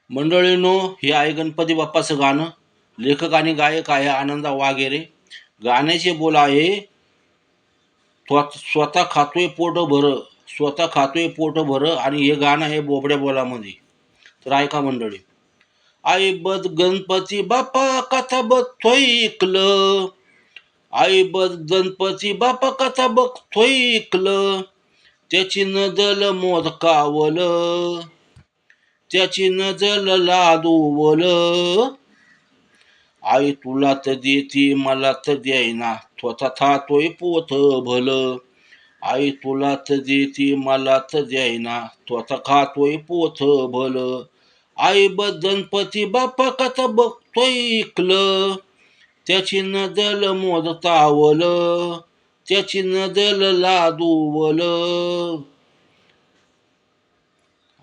मंडळींनो, हे आहे गणपती बाप्पाचं गाणं. लेखक आणि गायक आहे आनंदा वाघेरे. गाण्याचे बोल आहे, स्वतः खातोय पोट भर, स्वतः खातोय पोट भर. आणि हे गाणं आहे बोबड्या बोलामध्ये. तर ऐका मंडळी. आई बद गणपती बाप्पा कथा बघतोय ऐकलं, आई बद गणपती बाप्पा कथा बघतोय ऐकलं, त्याची नजल मोदकावलं, त्याची नजल लादूवल. आई तुला तर देती मला तर द्यायना, स्वतः खातोय पोत भल. आई तुला तर देती मला तर द्यायना, स्वतः खातोय पोत भल. आई बद गणपती बाप्पा कथा बघतोय ऐकलं, त्याची नजल मोदतावल, त्याची नजल लादूवल.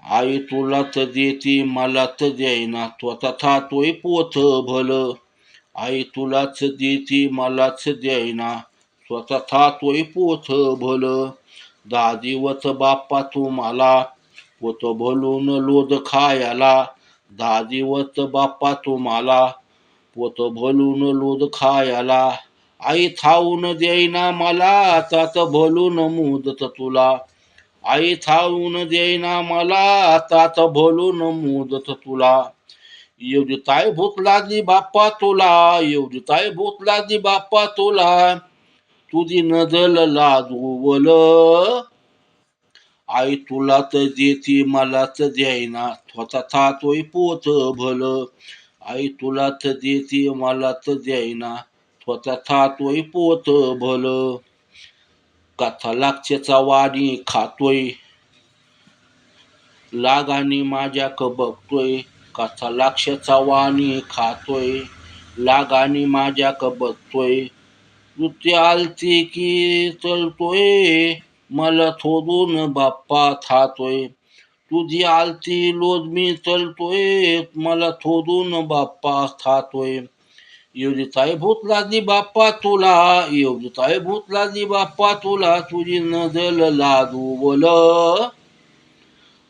आई तुला तर देती मला तर द्यायना, स्वतः खातोय पोत भल. आई तुलाच देती मलाच द्यायना, स्वतः खातोय पोत भल. 10 दिवस बाप्पा तुम्हाला, पोत भलून लोद खायला. 10 दिवस बाप्पा तुम्हाला, पोत भलून लोद खायला. आई खाऊन देईना मला, तात भलून मुदत तुला. आई खाऊन देईना मला, तात भलून मुदत तुला. एवढी काय भूक लागली बाप्पा तुला, एवढी काय भूक लागली बाप्पा तुला, तुझी नजल लाजूवल. आई तुला तर देती मला तर द्यायना, स्वतः खातोय पोत भल. आई तुला तर देती मला तर द्यायना, स्वतः खातोय पोत भल. कथा लागच्याचा वाणी खातोय, लागानी माझ्याक बघतोय. कथा लाक्षाचा वाणी खातोय, लागानी माझ्याक बघतोय. तुझी आलती की चलतोय, मला थोडून बाप्पा खातोय. तुझी आलती लोद मी चलतोय, मला थोडून बाप्पा खातोय. एवढी काय भूक लागली बाप्पा तुला, एवढी काय भूक लागली बाप्पा तुला, तुझी नजल लादूवल.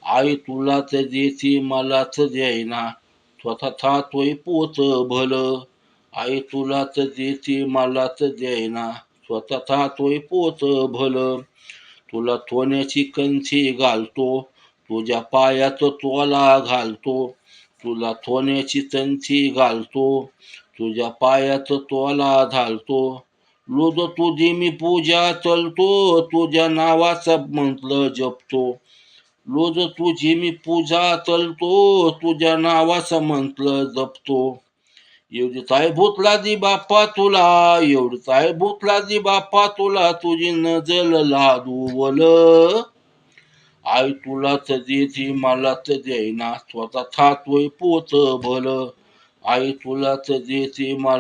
आई तुला तर देती मला तर द्यायना, स्वतः खातोय पोत भल. आई तुला तर देती मला तर द्यायना, स्वतः खातोय पोत भल. तुला सोन्याची कंठी घालतो, तुझ्या पायात तोला घालतो. तुला सोन्याची कंठी घालतो, तुझ्या पायात तोला घालतो. रोज तुझी मी पूजा चलतो, तुझ्या नावाचा मंत्र जपतो. रोज तुझी मी पूजा चलतो, तुझ्या नावाचा मंत्र जपतो. एवढी काय भूक लागली बाप्पा तुला, एवढी काय भूक लागली बाप्पा तुला, तुझी नजल लादूवल. आई तुला तर देती मला तर द्यायना, स्वतः खातोय पोत भल. आई तुला तर देती मला